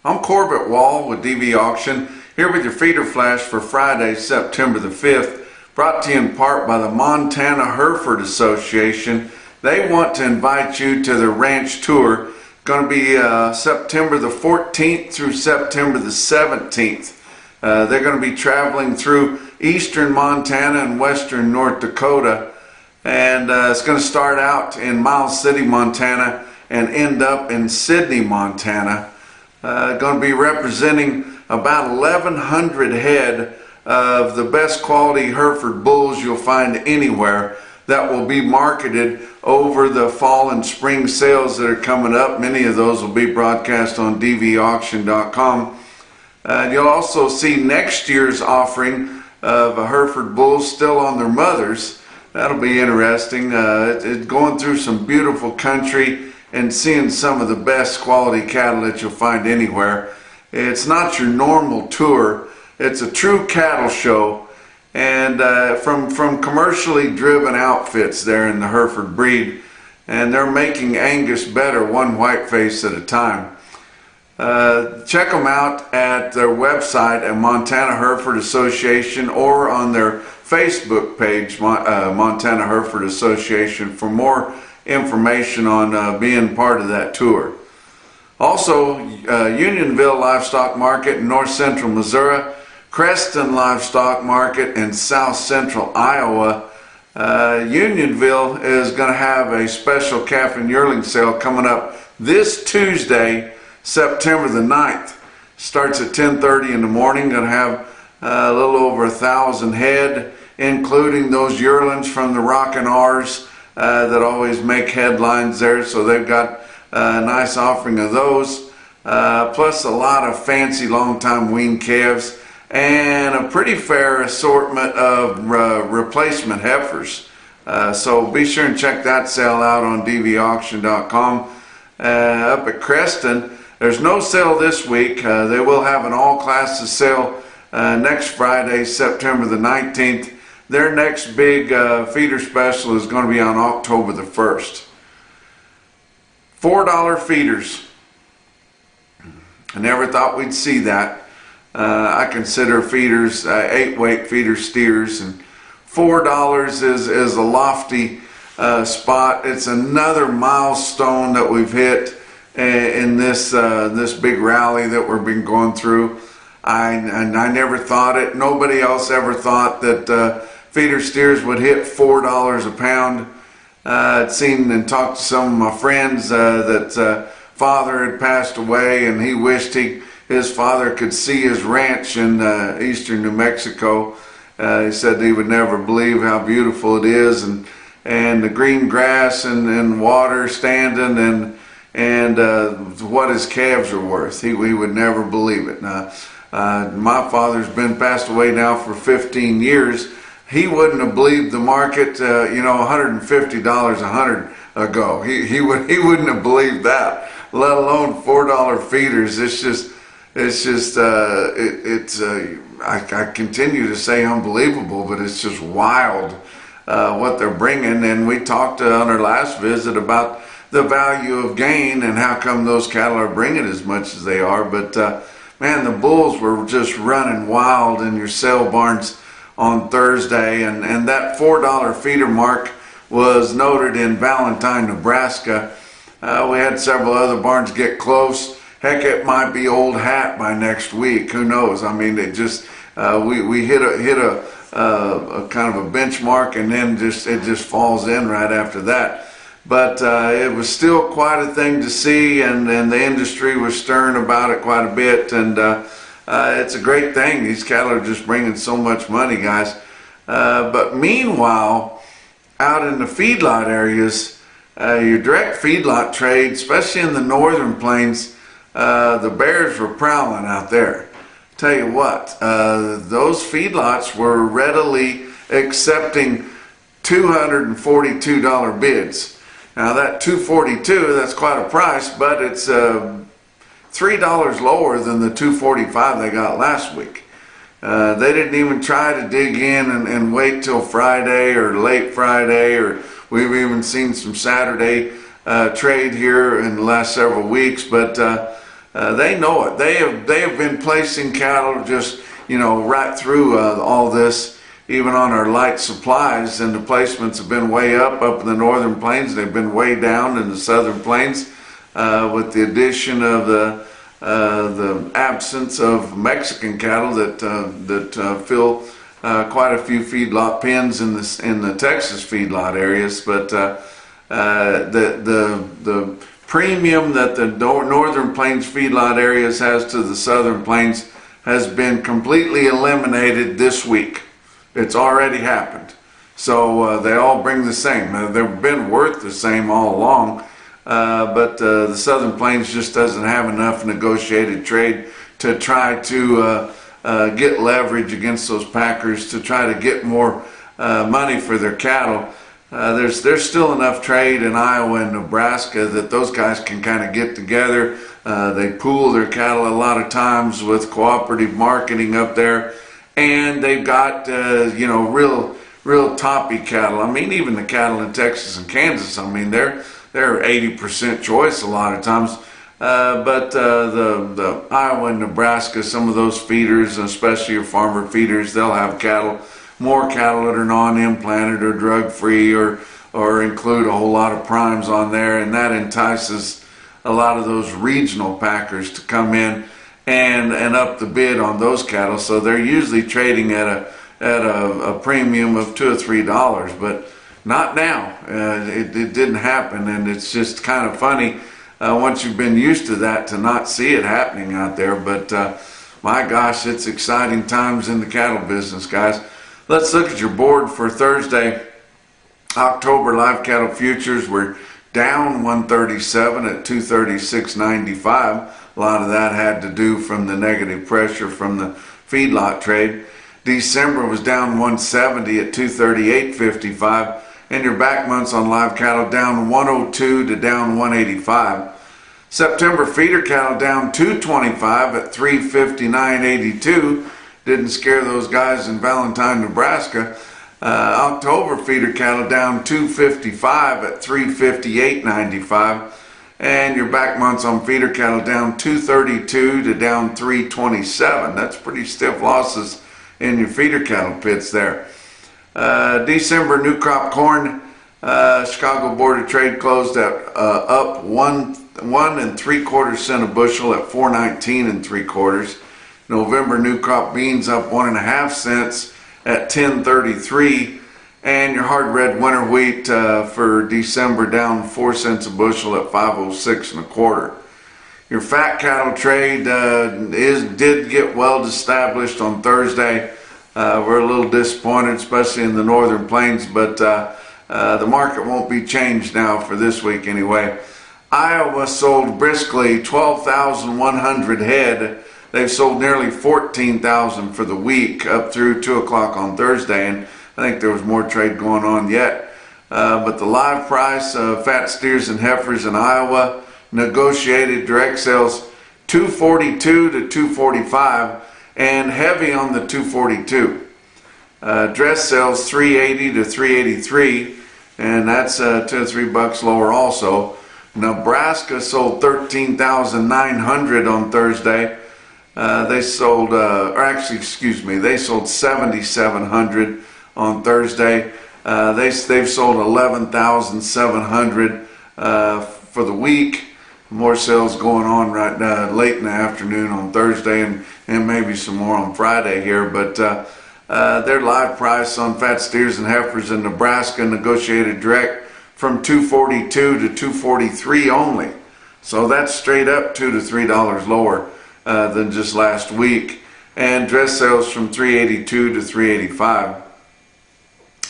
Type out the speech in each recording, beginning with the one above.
I'm Corbitt with DV Auction, here with your feeder flash for Friday, September the 5th, brought to you in part by the Montana Hereford Association. They want to invite you to their ranch tour. It's going to be September the 14th through September the 17th. They're going to be traveling through eastern Montana and western North Dakota, and it's going to start out in Miles City, Montana, and end up in Sidney, Montana. Going to be representing about 1,100 head of the best quality Hereford bulls you'll find anywhere that will be marketed over the fall and spring sales that are coming up. Many of those will be broadcast on DVAuction.com. You'll also see next year's offering of Hereford bulls still on their mothers. That'll be interesting. It's going through some beautiful country and seeing some of the best quality cattle that you'll find anywhere. It's not your normal tour. It's a true cattle show, and from commercially driven outfits there in the Hereford breed, and they're making Angus better one whiteface at a time. Check them out at their website at Montana Hereford Association or on their Facebook page, Montana Hereford Association, for more information on being part of that tour. Also, Unionville Livestock Market in north central Missouri, Creston Livestock Market in south central Iowa. Unionville is going to have a special calf and yearling sale coming up this Tuesday, September the 9th. Starts at 10:30 in the morning. Going to have a little over 1,000 head, including those yearlings from the Rockin' R's that always make headlines there. So they've got a nice offering of those, plus a lot of fancy long-time weaned calves and a pretty fair assortment of replacement heifers. So be sure and check that sale out on DVAuction.com. Up at Creston, there's no sale this week. They will have an all classes sale next Friday, September the 19th. Their next big feeder special is going to be on October the 1st. $4 feeders. I never thought we'd see that. I consider feeders 8-weight feeder steers, and $4 is a lofty spot. It's another milestone that we've hit in this big rally that we've been going through. I never thought it. Nobody else ever thought that feeder steers would hit $4 a pound. I'd seen and talked to some of my friends that father had passed away, and he wished his father could see his ranch in eastern New Mexico. He said he would never believe how beautiful it is, and the green grass and water standing, and what his calves are worth. He would never believe it. My father's been passed away now for 15 years. He wouldn't have believed the market, $150 ago. He wouldn't have believed that, let alone $4 feeders. I continue to say unbelievable, but it's just wild what they're bringing. And we talked on our last visit about the value of gain and how come those cattle are bringing as much as they are. But man, the bulls were just running wild in your sale barns on Thursday, and that $4 feeder mark was noted in Valentine, Nebraska. We had several other barns get close. Heck, it might be Old Hat by next week. Who knows? I mean, it just we hit a kind of a benchmark, and then it just falls in right after that. But it was still quite a thing to see, and the industry was stirring about it quite a bit, and it's a great thing. These cattle are just bringing so much money, guys. But meanwhile, out in the feedlot areas, your direct feedlot trade, especially in the northern plains, the bears were prowling out there. Tell you what, those feedlots were readily accepting $242 bids. Now that $242, that's quite a price, but it's $3 lower than the $245 they got last week. They didn't even try to dig in and wait till Friday or late Friday, or we've even seen some Saturday trade here in the last several weeks. But they know it. They have been placing cattle just, you know, right through all this, even on our light supplies, and the placements have been way up in the northern plains. They've been way down in the southern plains, with the addition of the absence of Mexican cattle that fill quite a few feedlot pens in the Texas feedlot areas. But the premium that the northern plains feedlot areas has to the southern plains has been completely eliminated this week. It's already happened. So they all bring the same. They've been worth the same all along, but the southern plains just doesn't have enough negotiated trade to try to get leverage against those packers to try to get more money for their cattle. There's still enough trade in Iowa and Nebraska that those guys can kind of get together. They pool their cattle a lot of times with cooperative marketing up there, and they've got you know, real toppy cattle. I mean, even the cattle in Texas and Kansas, I mean, they're 80% choice a lot of times. But the Iowa and Nebraska, some of those feeders, especially your farmer feeders, they'll have more cattle that are non-implanted or drug-free, or include a whole lot of primes on there, and that entices a lot of those regional packers to come in and up the bid on those cattle. So they're usually trading at a premium of $2 or $3, but not now. It didn't happen, and it's just kind of funny once you've been used to that to not see it happening out there. But my gosh, it's exciting times in the cattle business, guys. Let's look at your board for Thursday. October live cattle futures were down 137 at 236.95. A lot of that had to do from the negative pressure from the feedlot trade. December was down 170 at 238.55, and your back months on live cattle down 102 to down 185. September feeder cattle down 225 at 359.82. Didn't scare those guys in Valentine, Nebraska. October feeder cattle down 255 at 358.95. And your back months on feeder cattle down 232 to down 327. That's pretty stiff losses in your feeder cattle pits there. December new crop corn, Chicago Board of Trade closed at up 1 3/4 cents a bushel at 4.19 3/4. November new crop beans up 1.5 cents at 10.33. And your hard red winter wheat for December down 4 cents a bushel at 5.06 1/4. Your fat cattle trade did get well established on Thursday. We're a little disappointed, especially in the northern plains, but the market won't be changed now for this week anyway. Iowa sold briskly 12,100 head. They've sold nearly 14,000 for the week up through 2 o'clock on Thursday, and I think there was more trade going on yet. But the live price of fat steers and heifers in Iowa, negotiated direct sales 242 to 245, and heavy on the 242. Dress sales 380 to 383, and that's $2 or $3 lower also. Nebraska sold 13,900 on Thursday. They sold, they sold 7,700 on Thursday. They've sold 11,700 for the week. More sales going on right now, late in the afternoon on Thursday, and maybe some more on Friday here. But their live price on fat steers and heifers in Nebraska, negotiated direct, from 242 to 243 only. So that's straight up $2 to $3 lower than just last week. And dress sales from 382 to 385.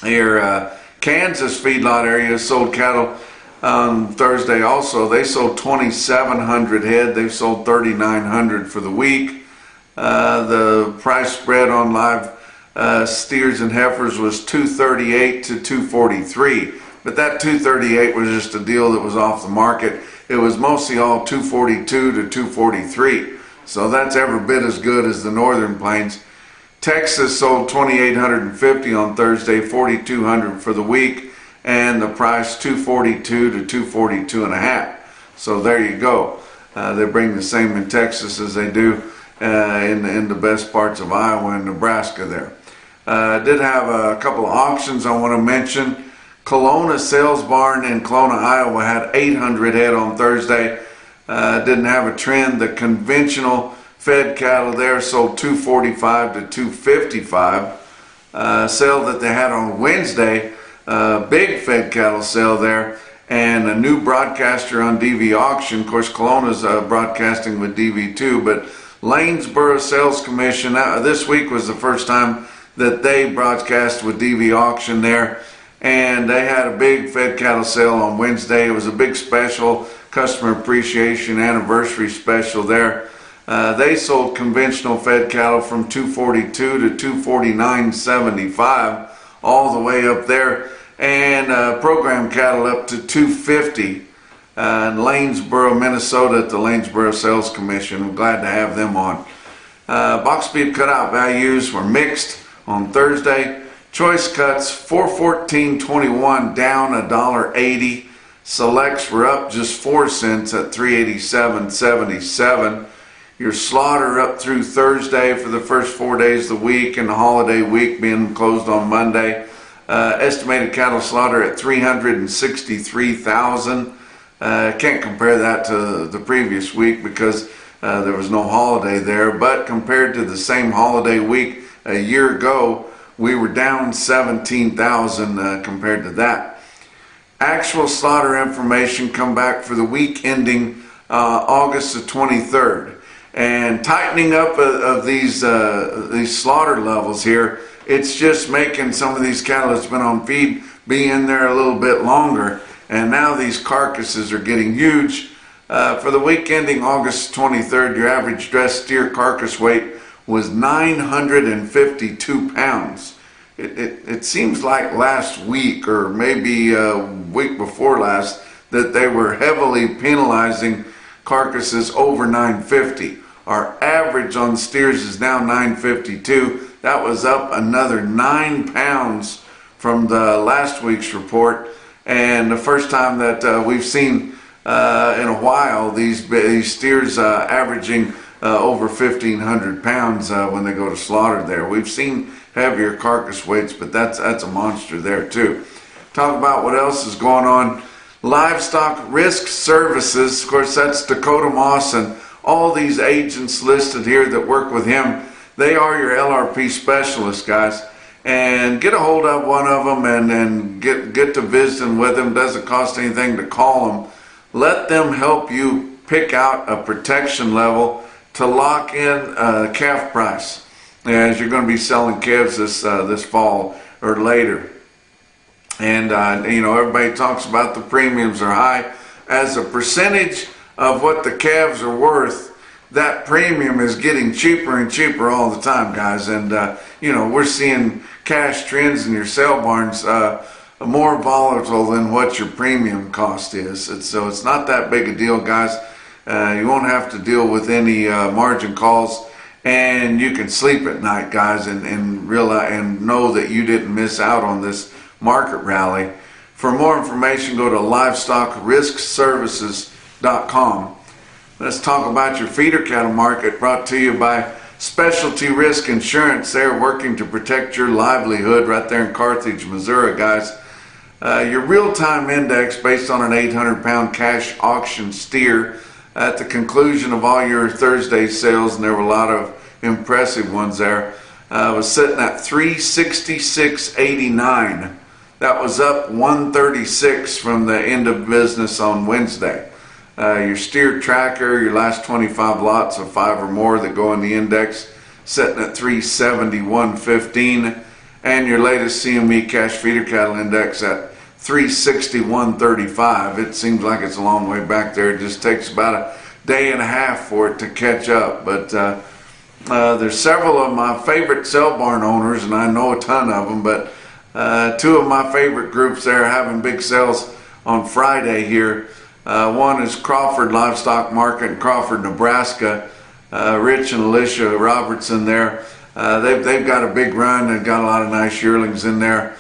Here, Kansas feedlot area sold cattle on Thursday also. They sold 2,700 head. They've sold 3,900 for the week. The price spread on live steers and heifers was 238 to 243. But that 238 was just a deal that was off the market. It was mostly all 242 to 243. So that's every bit as good as the northern plains. Texas sold 2,850 on Thursday, 4,200 for the week, and the price 242 to 242.5. So there you go. They bring the same in Texas as they do in the best parts of Iowa and Nebraska there. Did have a couple of auctions I want to mention. Kelowna Sales Barn in Kelowna, Iowa had 800 head on Thursday. Didn't have a trend. The conventional fed cattle there sold 245 to 255. Sale that they had on Wednesday, big fed cattle sale there, and a new broadcaster on DVAuction. Of course, Kelowna's broadcasting with DV2, but Lanesboro Sales Commission, this week was the first time that they broadcast with DVAuction there, and they had a big fed cattle sale on Wednesday. It was a big special, customer appreciation anniversary special there. They sold conventional fed cattle from 242 to 249.75 all the way up there, and program cattle up to 250 in Lanesboro, Minnesota at the Lanesboro Sales Commission. I'm glad to have them on. Box beef cutout values were mixed on Thursday. Choice cuts 414.21 down $1.80. Selects were up just 4 cents at 387.77. Your slaughter up through Thursday for the first 4 days of the week, and the holiday week being closed on Monday. Estimated cattle slaughter at 363,000. Can't compare that to the previous week because there was no holiday there, but compared to the same holiday week a year ago, we were down 17,000 compared to that. Actual slaughter information come back for the week ending August the 23rd. And tightening up of these slaughter levels here, it's just making some of these cattle that's been on feed be in there a little bit longer. And now these carcasses are getting huge. For the week ending August 23rd, your average dressed steer carcass weight was 952 pounds. It seems like last week, or maybe week before last, that they were heavily penalizing carcasses over 950. Our average on steers is now 952. That was up another 9 pounds from the last week's report, and the first time that we've seen in a while these steers averaging over 1,500 pounds when they go to slaughter there. We've seen heavier carcass weights, but that's a monster there too. Talk about what else is going on. Livestock Risk Services, of course, that's Dakota Moss and all these agents listed here that work with him. They are your LRP specialists, guys. And get a hold of one of them and get to visiting with them. Doesn't cost anything to call them. Let them help you pick out a protection level to lock in a calf price, as you're going to be selling calves this fall or later. And you know, everybody talks about the premiums are high. As a percentage of what the calves are worth, that premium is getting cheaper and cheaper all the time, guys. And you know, we're seeing cash trends in your sale barns more volatile than what your premium cost is. So it's not that big a deal, guys. You won't have to deal with any margin calls, and you can sleep at night, guys, and realize and know that you didn't miss out on this market rally. For more information, go to livestockriskservices.com. Let's talk about your feeder cattle market, brought to you by Specialty Risk Insurance. They're working to protect your livelihood right there in Carthage, Missouri, guys. Your real-time index based on an 800-pound cash auction steer at the conclusion of all your Thursday sales, and there were a lot of impressive ones there, was sitting at 366.89. That was up 136 from the end of business on Wednesday. Your steer tracker, your last 25 lots of 5 or more that go in the index, sitting at 371.15, and your latest CME cash feeder cattle index at 361.35. It seems like it's a long way back there. It just takes about a day and a half for it to catch up. But there's several of my favorite sale barn owners, and I know a ton of them, but 2 of my favorite groups there having big sales on Friday here. One is Crawford Livestock Market in Crawford, Nebraska. Rich and Alicia Robertson there. They've got a big run. They've got a lot of nice yearlings in there.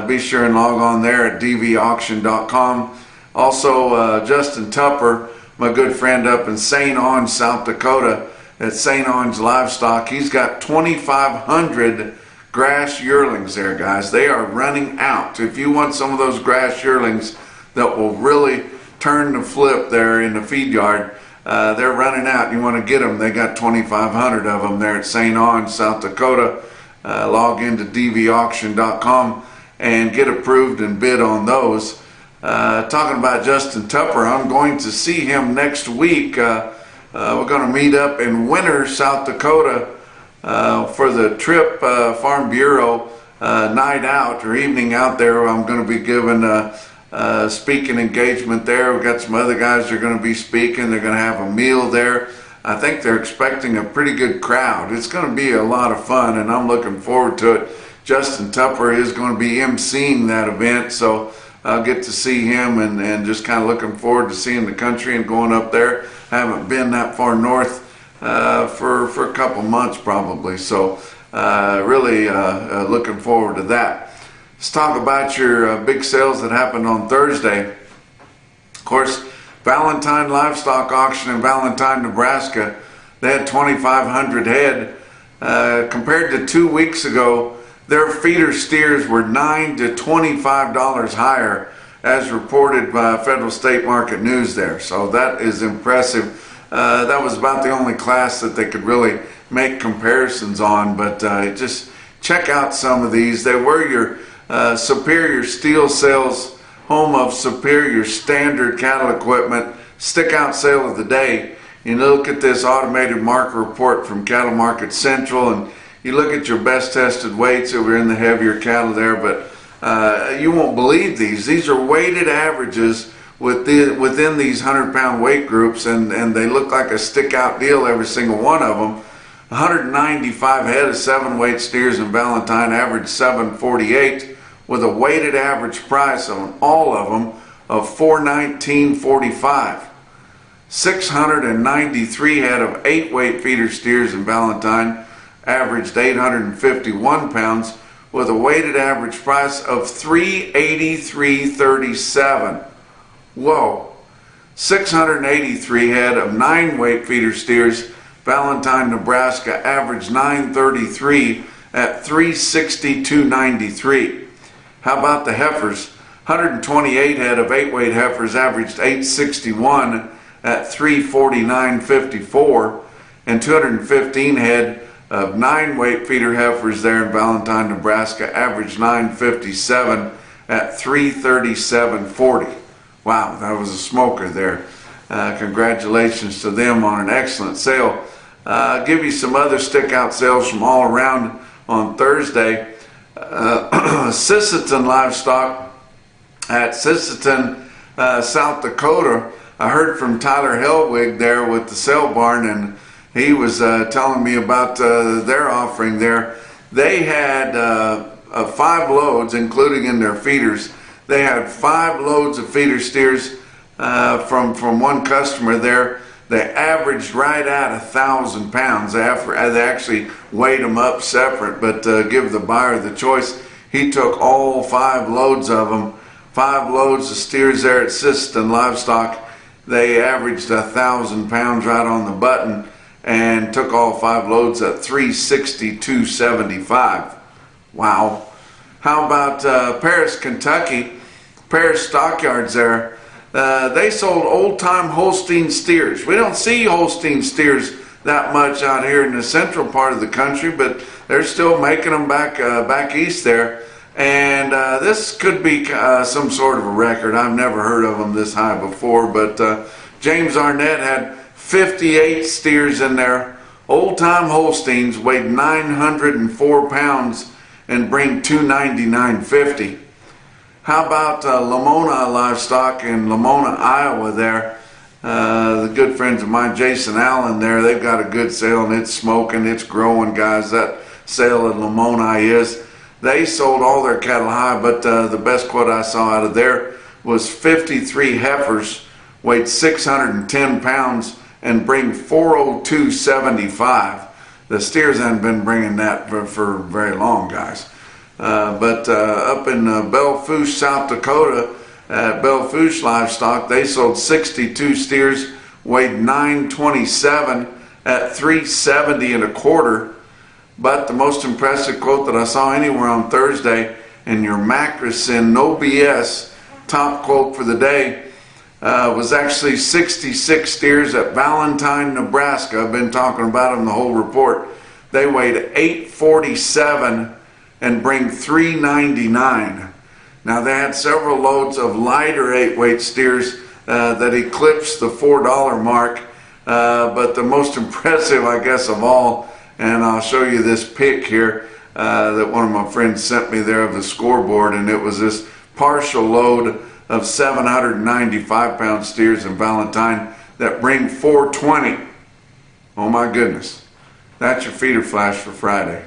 Be sure and log on there at DVAuction.com. Also, Justin Tupper my good friend up in St. Ange, South Dakota at St. Ange Livestock. He's got 2,500 grass yearlings there, guys. They are running out. If you want some of those grass yearlings that will really turn the flip there in the feed yard, they're running out. You want to get them. They got 2,500 of them there at St. Ange, South Dakota. Log into DVAuction.com and get approved and bid on those. Talking about Justin Tupper, I'm going to see him next week. We're going to meet up in Winter, South Dakota for the Trip Farm Bureau night out or evening out there. I'm going to be giving a speaking engagement there. We've got some other guys that are going to be speaking. They're going to have a meal there. I think they're expecting a pretty good crowd. It's going to be a lot of fun, and I'm looking forward to it. Justin Tupper is going to be emceeing that event, so I'll get to see him and just kind of looking forward to seeing the country and going up there. I haven't been that far north for a couple months probably, so really looking forward to that. Let's talk about your big sales that happened on Thursday. Of course, Valentine Livestock Auction in Valentine, Nebraska. They had 2,500 head. Compared to 2 weeks ago, their feeder steers were $9 to $25 higher, as reported by Federal State Market News there. So that is impressive. That was about the only class that they could really make comparisons on, but just check out some of these. They were your Superior Steel Sales, home of Superior Standard Cattle Equipment, stick out sale of the day. You look at this automated marker report from Cattle Market Central, and you look at your best tested weights that were in the heavier cattle there, but you won't believe these. These are weighted averages within these 100-pound weight groups, and they look like a stick out deal, every single one of them. 195 head of 7-weight steers in Valentine averaged $748, with a weighted average price on all of them of $419.45. 693 head of 8-weight feeder steers in Valentine averaged 851 pounds, with a weighted average price of $383.37. Whoa. 683 head of 9-weight feeder steers, Valentine, Nebraska, averaged 933 at $362.93. How about the heifers? 128 head of 8-weight heifers averaged 861 at $349.54, and 215 head of 9-weight feeder heifers there in Valentine, Nebraska averaged 957 at $337.40. Wow, that was a smoker there. Congratulations to them on an excellent sale. Give you some other stick out sales from all around on Thursday. Sisseton Livestock at Sisseton, South Dakota. I heard from Tyler Hellwig there with the sale barn, and he was telling me about their offering there. They had 5 loads, including in their feeders. They had 5 loads of feeder steers from one customer there. They averaged right at 1,000 pounds. They actually weighed them up separate, but give the buyer the choice. He took all 5 loads of them. 5 loads of steers there at Sisseton Livestock. They averaged 1,000 pounds right on the button, and took all 5 loads at $362.75. Wow. How about Paris, Kentucky? Paris Stockyards there. They sold old-time Holstein steers. We don't see Holstein steers that much out here in the central part of the country, but they're still making them back east there. And this could be some sort of a record. I've never heard of them this high before, but James Arnett had 58 steers in there. Old-time Holsteins, weighed 904 pounds and bring $299.50. How about Lamona Livestock in Lamona, Iowa there? The good friends of mine, Jason Allen there, they've got a good sale, and it's smoking, it's growing, guys. That sale in Lamona is. They sold all their cattle high, but the best quote I saw out of there was 53 heifers, weighed 610 pounds, and bring $402.75. The steers haven't been bringing that for very long, guys. But up in Belle Fourche, South Dakota, at Belle Fourche Livestock, they sold 62 steers, weighed 927 at 370 and a quarter. But the most impressive quote that I saw anywhere on Thursday in your Macrocin No BS top quote for the day was actually 66 steers at Valentine, Nebraska. I've been talking about them the whole report. They weighed 847 and bring 399. Now they had several loads of lighter 8-weight steers that eclipsed the $4 mark, but the most impressive, I guess, of all, and I'll show you this pic here that one of my friends sent me there of the scoreboard, and it was this partial load of 795-pound steers in Valentine that bring 420. Oh my goodness. That's your feeder flash for Friday.